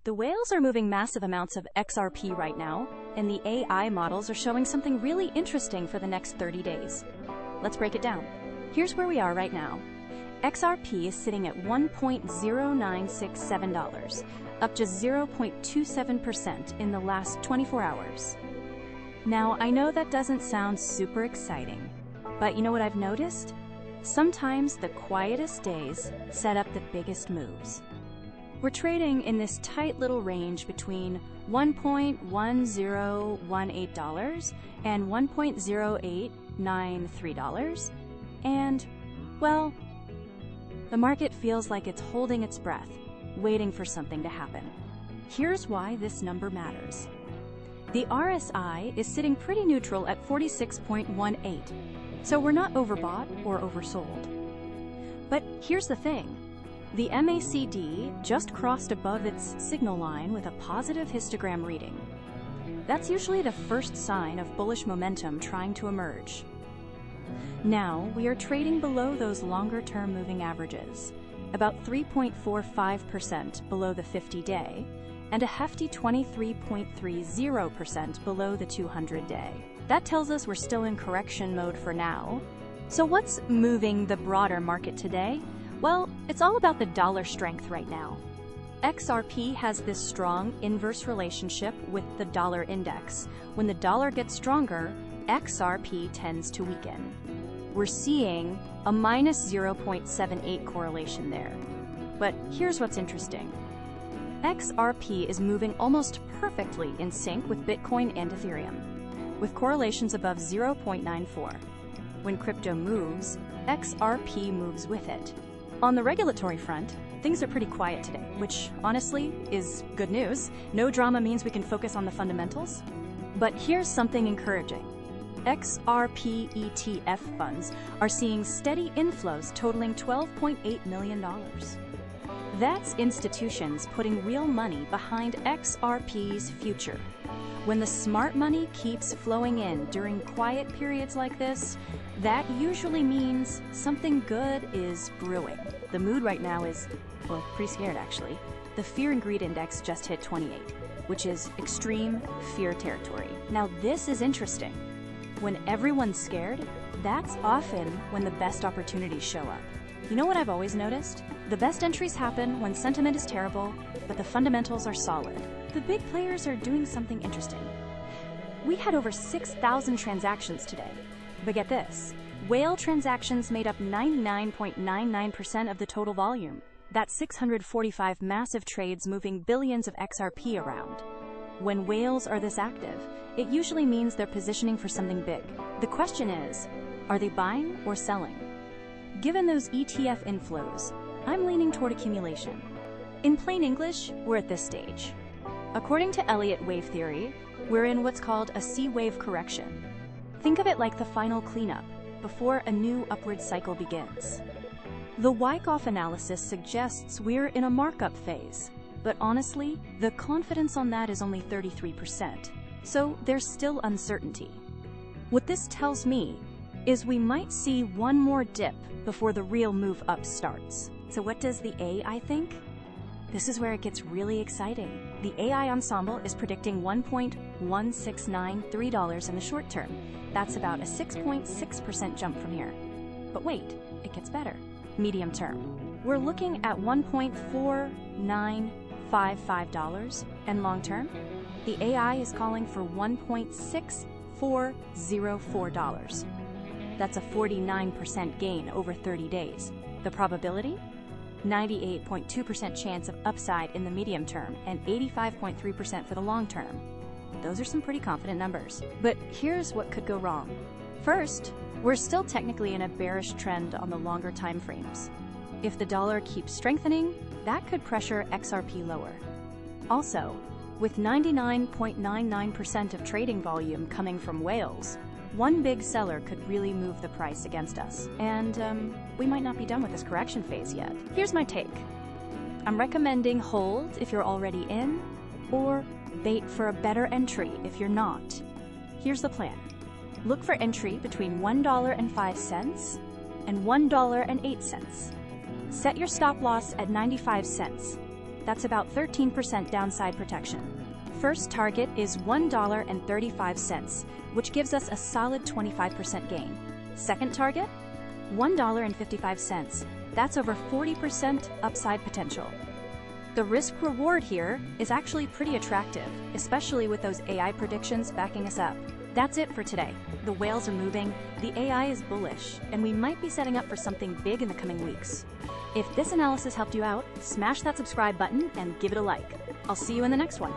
The whales are moving massive amounts of XRP right now, and the AI models are showing something really interesting for the next 30 days. Let's break it down. Here's where we are right now. XRP is sitting at $1.0967, up just 0.27% in the last 24 hours. Now, I know that doesn't sound super exciting, but you know what I've noticed? Sometimes the quietest days set up the biggest moves. We're trading in this tight little range between $1.1018 and $1.0893, and, well, the market feels like it's holding its breath, waiting for something to happen. Here's why this number matters. The RSI is sitting pretty neutral at 46.18, so we're not overbought or oversold. But here's the thing. The MACD just crossed above its signal line with a positive histogram reading. That's usually the first sign of bullish momentum trying to emerge. Now, we are trading below those longer-term moving averages, about 3.45% below the 50-day, and a hefty 23.30% below the 200-day. That tells us we're still in correction mode for now. So what's moving the broader market today? Well, it's all about the dollar strength right now. XRP has this strong inverse relationship with the dollar index. When the dollar gets stronger, XRP tends to weaken. We're seeing a minus 0.78 correlation there. But here's what's interesting. XRP is moving almost perfectly in sync with Bitcoin and Ethereum, with correlations above 0.94. When crypto moves, XRP moves with it. On the regulatory front, things are pretty quiet today, which honestly is good news. No drama means we can focus on the fundamentals. But here's something encouraging. XRP ETF funds are seeing steady inflows totaling $12.8 million. That's institutions putting real money behind XRP's future. When the smart money keeps flowing in during quiet periods like this, that usually means something good is brewing. The mood right now is, well, pretty scared actually. The fear and greed index just hit 28, which is extreme fear territory. Now this is interesting. When everyone's scared, that's often when the best opportunities show up. You know what I've always noticed? The best entries happen when sentiment is terrible, but the fundamentals are solid. The big players are doing something interesting. We had over 6,000 transactions today. But get this, whale transactions made up 99.99% of the total volume. That's 645 massive trades moving billions of XRP around. When whales are this active, it usually means they're positioning for something big. The question is, are they buying or selling? Given those ETF inflows, I'm leaning toward accumulation. In plain English, we're at this stage. According to Elliott Wave theory, we're in what's called a C-wave correction. Think of it like the final cleanup before a new upward cycle begins. The Wyckoff analysis suggests we're in a markup phase, but honestly, the confidence on that is only 33%, so there's still uncertainty. What this tells me is we might see one more dip before the real move up starts. So what does the AI think? This is where it gets really exciting. The AI ensemble is predicting $1.1693 in the short term. That's about a 6.6% jump from here. But wait, it gets better. Medium term, we're looking at $1.4955, and long term, the AI is calling for $1.6404. That's a 49% gain over 30 days. The probability? 98.2% chance of upside in the medium term and 85.3% for the long term. Those are some pretty confident numbers. But here's what could go wrong. First, we're still technically in a bearish trend on the longer time frames. If the dollar keeps strengthening, that could pressure XRP lower. Also, with 99.99% of trading volume coming from whales, one big seller could really move the price against us. And we might not be done with this correction phase yet. Here's my take. I'm recommending hold if you're already in, or bait for a better entry if you're not. Here's the plan. Look for entry between $1.05 and $1.08. Set your stop loss at 95 cents. That's about 13% downside protection. First target is $1.35, which gives us a solid 25% gain. Second target, $1.55. That's over 40% upside potential. The risk-reward here is actually pretty attractive, especially with those AI predictions backing us up. That's it for today. The whales are moving, the AI is bullish, and we might be setting up for something big in the coming weeks. If this analysis helped you out, smash that subscribe button and give it a like. I'll see you in the next one.